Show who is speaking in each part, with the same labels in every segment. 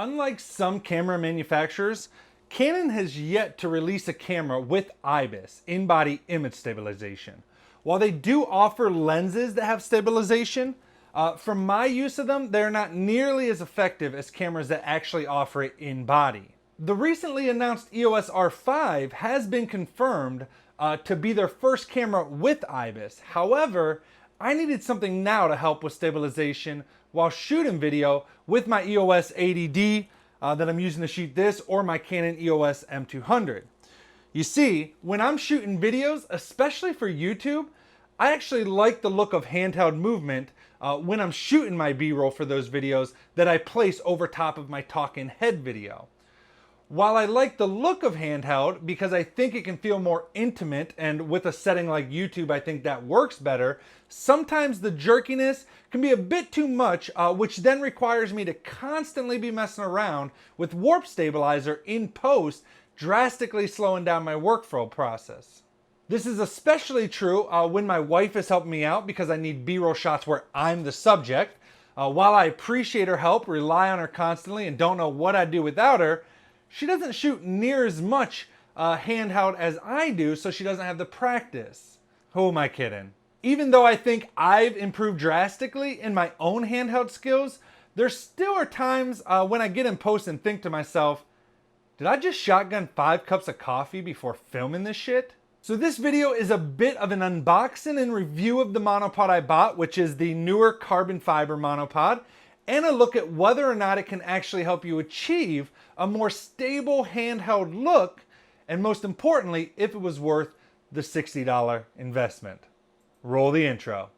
Speaker 1: Unlike some camera manufacturers, Canon has yet to release a camera with IBIS, in-body image stabilization. While they do offer lenses that have stabilization, from my use of them, they're not nearly as effective as cameras that actually offer it in-body. The recently announced EOS R5 has been confirmed to be their first camera with IBIS. However, I needed something now to help with stabilization while shooting video with my EOS 80D that I'm using to shoot this, or my Canon EOS M200. You see, when I'm shooting videos, especially for YouTube, I actually like the look of handheld movement when I'm shooting my B-roll for those videos that I place over top of my talking head video. While I like the look of handheld because I think it can feel more intimate, and with a setting like YouTube I think that works better, sometimes the jerkiness can be a bit too much, which then requires me to constantly be messing around with warp stabilizer in post, drastically slowing down my workflow process. This is especially true when my wife is helping me out because I need B-roll shots where I'm the subject. While I appreciate her help, rely on her constantly, and don't know what I'd do without her, she doesn't shoot near as much handheld as I do, so she doesn't have the practice. Who am I kidding? Even though I think I've improved drastically in my own handheld skills, there still are times when I get in post and think to myself, did I just shotgun 5 cups of coffee before filming this shit? So this video is a bit of an unboxing and review of the monopod I bought, which is the Neewer carbon fiber monopod, and a look at whether or not it can actually help you achieve a more stable handheld look, and most importantly, if it was worth the $60 investment. Roll the intro.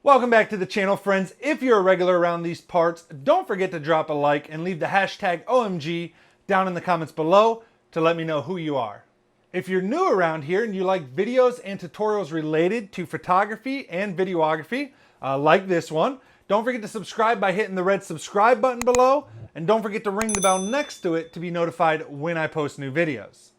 Speaker 1: Welcome back to the channel, friends. If you're a regular around these parts, don't forget to drop a like and leave the hashtag OMG down in the comments below to let me know who you are. If you're new around here and you like videos and tutorials related to photography and videography, like this one, don't forget to subscribe by hitting the red subscribe button below, and don't forget to ring the bell next to it to be notified when I post new videos.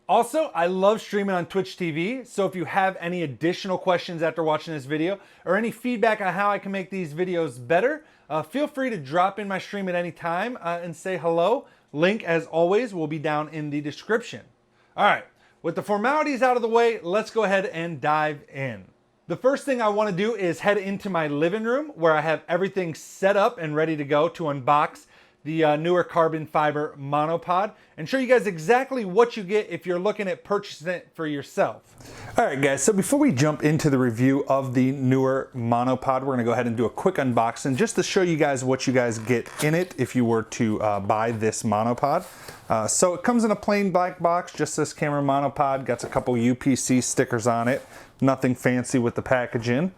Speaker 1: Also, I love streaming on Twitch TV, so if you have any additional questions after watching this video, or any feedback on how I can make these videos better, feel free to drop in my stream at any time and say hello. Link, as always, will be down in the description. All right, with the formalities out of the way, let's go ahead and dive in. The first thing I want to do is head into my living room where I have everything set up and ready to go to unbox the Neewer carbon fiber monopod and show you guys exactly what you get if you're looking at purchasing it for yourself. All right guys, so before we jump into the review of the Neewer monopod, we're gonna go ahead and do a quick unboxing just to show you guys what you guys get in it if you were to buy this monopod. So it comes in a plain black box, just this camera monopod, got a couple UPC stickers on it, nothing fancy with the packaging.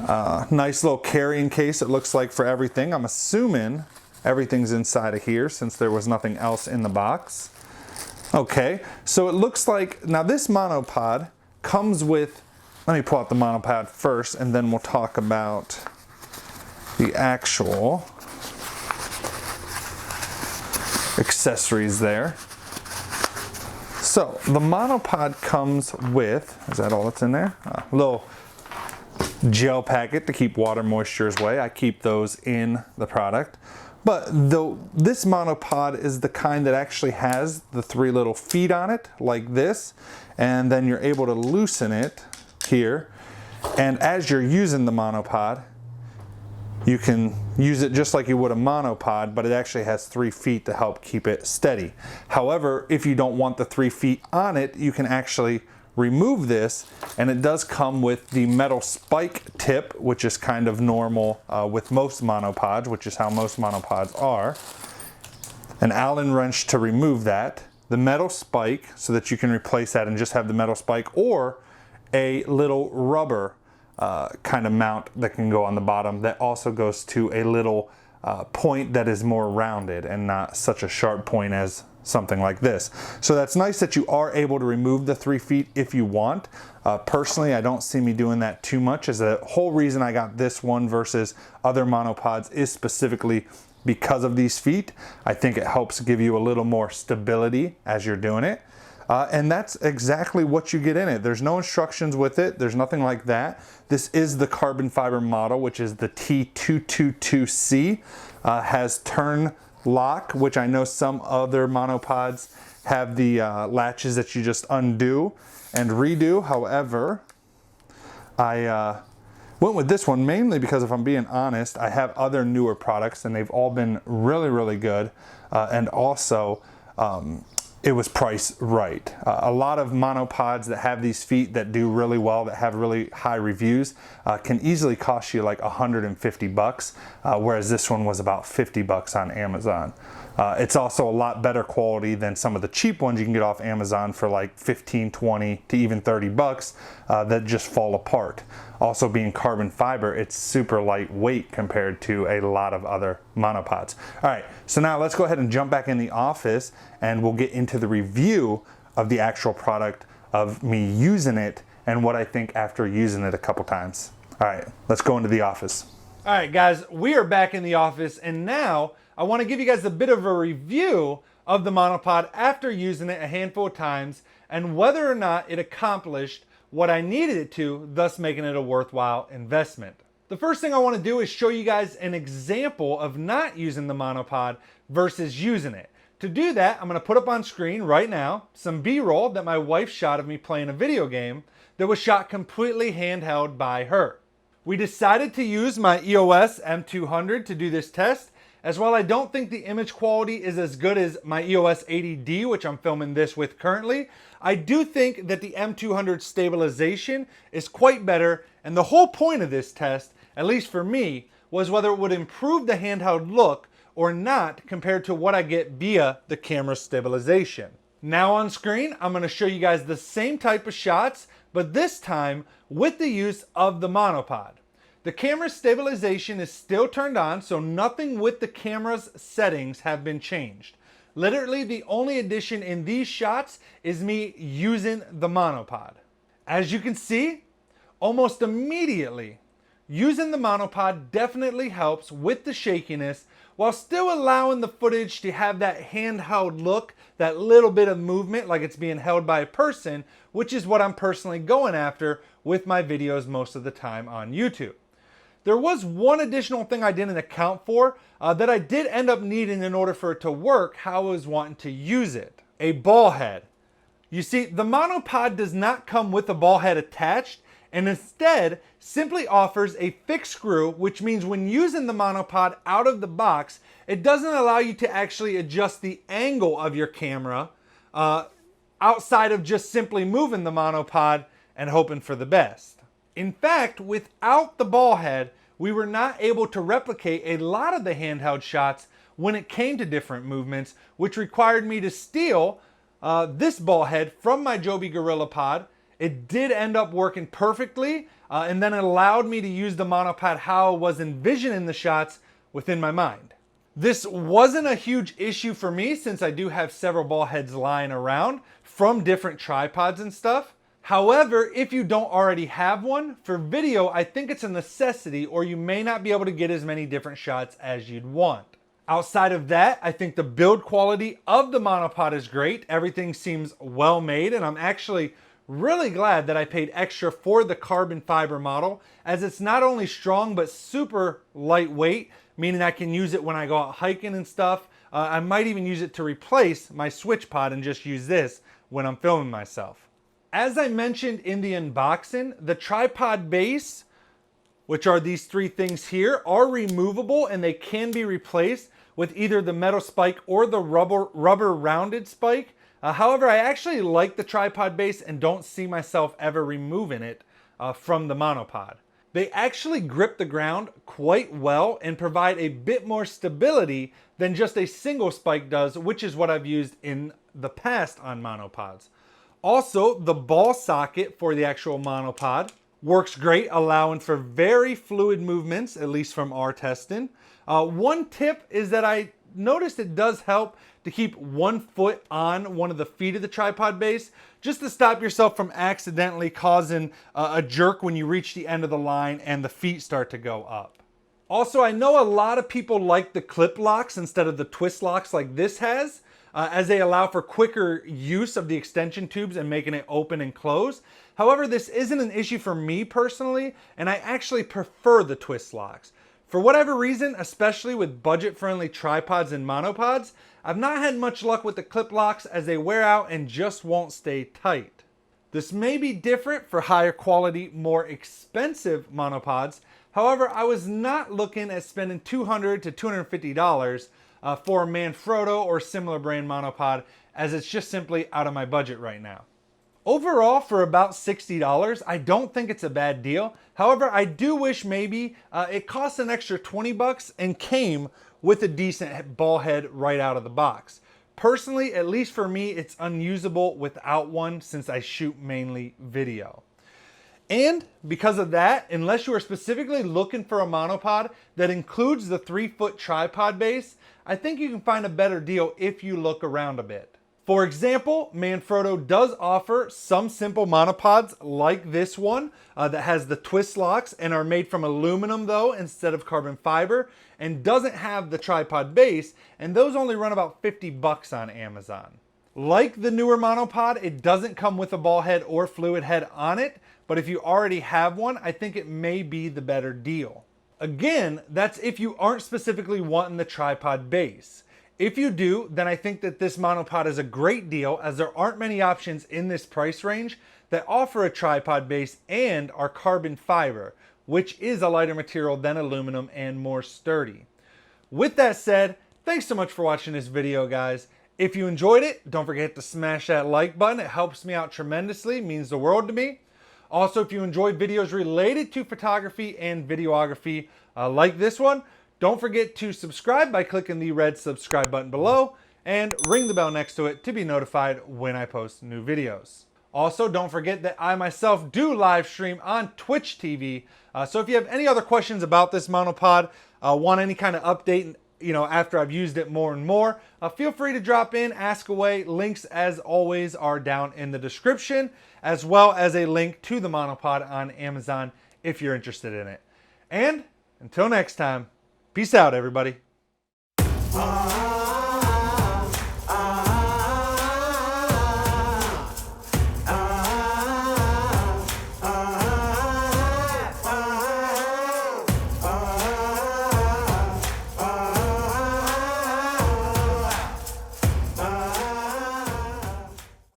Speaker 1: Nice little carrying case it looks like for everything. I'm assuming everything's inside of here since there was nothing else in the box. Okay, so it looks like, now this monopod comes with, let me pull out the monopod first and then we'll talk about the actual accessories there. So the monopod comes with, is that all that's in there? A little gel packet to keep water moisture away. I keep those in the product. But this monopod is the kind that actually has the 3 little feet on it, like this, and then you're able to loosen it here. And as you're using the monopod, you can use it just like you would a monopod, but it actually has 3 feet to help keep it steady. However, if you don't want the 3 feet on it, you can actually remove this, and it does come with the metal spike tip, which is kind of normal with most monopods, which is how most monopods are. An Allen wrench to remove that, the metal spike so that you can replace that and just have the metal spike, or a little rubber kind of mount that can go on the bottom that also goes to a little point that is more rounded and not such a sharp point as something like this. So that's nice that you are able to remove the 3 feet if you want. Personally, I don't see me doing that too much, as the whole reason I got this one versus other monopods is specifically because of these feet. I think it helps give you a little more stability as you're doing it. And that's exactly what you get in it. There's no instructions with it. There's nothing like that. This is the carbon fiber model, which is the T222C. Has turn lock, which I know some other monopods have the latches that you just undo and redo. However, I went with this one mainly because, if I'm being honest, I have other Neewer products and they've all been really, really good. And also, it was priced right. A lot of monopods that have these feet that do really well, that have really high reviews, can easily cost you like 150 bucks, whereas this one was about 50 bucks on Amazon. It's also a lot better quality than some of the cheap ones you can get off Amazon for like 15, 20 to even 30 bucks that just fall apart. Also, being carbon fiber, it's super lightweight compared to a lot of other monopods. All right, so now let's go ahead and jump back in the office and we'll get into the review of the actual product, of me using it and what I think after using it a couple times. All right, let's go into the office. All right, guys, we are back in the office, and now I want to give you guys a bit of a review of the monopod after using it a handful of times and whether or not it accomplished what I needed it to, thus making it a worthwhile investment. The first thing I want to do is show you guys an example of not using the monopod versus using it. To do that, I'm going to put up on screen right now some B-roll that my wife shot of me playing a video game that was shot completely handheld by her. We decided to use my EOS M200 to do this test. As well, I don't think the image quality is as good as my EOS 80D, which I'm filming this with currently. I do think that the M200 stabilization is quite better, and the whole point of this test, at least for me, was whether it would improve the handheld look or not compared to what I get via the camera stabilization. Now on screen, I'm going to show you guys the same type of shots, but this time with the use of the monopod. The camera stabilization is still turned on, so nothing with the camera's settings have been changed. Literally, the only addition in these shots is me using the monopod. As you can see, almost immediately, using the monopod definitely helps with the shakiness while still allowing the footage to have that handheld look, that little bit of movement like it's being held by a person, which is what I'm personally going after with my videos most of the time on YouTube. There was one additional thing I didn't account for that I did end up needing in order for it to work how I was wanting to use it. A ball head. You see, the monopod does not come with a ball head attached, and instead simply offers a fixed screw, which means when using the monopod out of the box, it doesn't allow you to actually adjust the angle of your camera outside of just simply moving the monopod and hoping for the best. In fact, without the ball head, we were not able to replicate a lot of the handheld shots when it came to different movements, which required me to steal this ball head from my Joby Gorilla Pod. It did end up working perfectly, and then it allowed me to use the monopod how I was envisioning the shots within my mind. This wasn't a huge issue for me since I do have several ball heads lying around from different tripods and stuff. However, if you don't already have one, for video, I think it's a necessity, or you may not be able to get as many different shots as you'd want. Outside of that, I think the build quality of the monopod is great. Everything seems well made, and I'm actually really glad that I paid extra for the carbon fiber model, as it's not only strong but super lightweight, meaning I can use it when I go out hiking and stuff. I might even use it to replace my switch pod and just use this when I'm filming myself. As I mentioned in the unboxing, the tripod base, which are these three things here, are removable and they can be replaced with either the metal spike or the rubber rounded spike. However, I actually like the tripod base and don't see myself ever removing it from the monopod. They actually grip the ground quite well and provide a bit more stability than just a single spike does, which is what I've used in the past on monopods. Also, the ball socket for the actual monopod works great, allowing for very fluid movements, at least from our testing. One tip is that I noticed it does help to keep one foot on one of the feet of the tripod base, just to stop yourself from accidentally causing a jerk when you reach the end of the line and the feet start to go up. Also, I know a lot of people like the clip locks instead of the twist locks like this has. as they allow for quicker use of the extension tubes and making it open and close. However, this isn't an issue for me personally, and I actually prefer the twist locks. For whatever reason, especially with budget-friendly tripods and monopods, I've not had much luck with the clip locks as they wear out and just won't stay tight. This may be different for higher quality, more expensive monopods. However, I was not looking at spending $200 to $250 for a Manfrotto or similar brand monopod, as it's just simply out of my budget right now. Overall, for about $60, I don't think it's a bad deal. However, I do wish maybe it cost an extra 20 bucks and came with a decent ball head right out of the box. Personally, at least for me, it's unusable without one since I shoot mainly video. And because of that, unless you are specifically looking for a monopod that includes the 3-foot tripod base, I think you can find a better deal if you look around a bit. For example, Manfrotto does offer some simple monopods like this one that has the twist locks and are made from aluminum though instead of carbon fiber, and doesn't have the tripod base, and those only run about 50 bucks on Amazon. Like the Neewer monopod, it doesn't come with a ball head or fluid head on it, but if you already have one, I think it may be the better deal. Again, that's if you aren't specifically wanting the tripod base. If you do, then I think that this monopod is a great deal, as there aren't many options in this price range that offer a tripod base and are carbon fiber, which is a lighter material than aluminum and more sturdy. With that said, thanks so much for watching this video, guys. If you enjoyed it, don't forget to smash that like button. It helps me out tremendously, means the world to me. Also, if you enjoyed videos related to photography and videography like this one, don't forget to subscribe by clicking the red subscribe button below and ring the bell next to it to be notified when I post new videos. Also, don't forget that I myself do live stream on Twitch TV. So if you have any other questions about this monopod, want any kind of update, after I've used it more and more, feel free to drop in, ask away. Links, as always, are down in the description, as well as a link to the monopod on Amazon if you're interested in it. And until next time, peace out, everybody.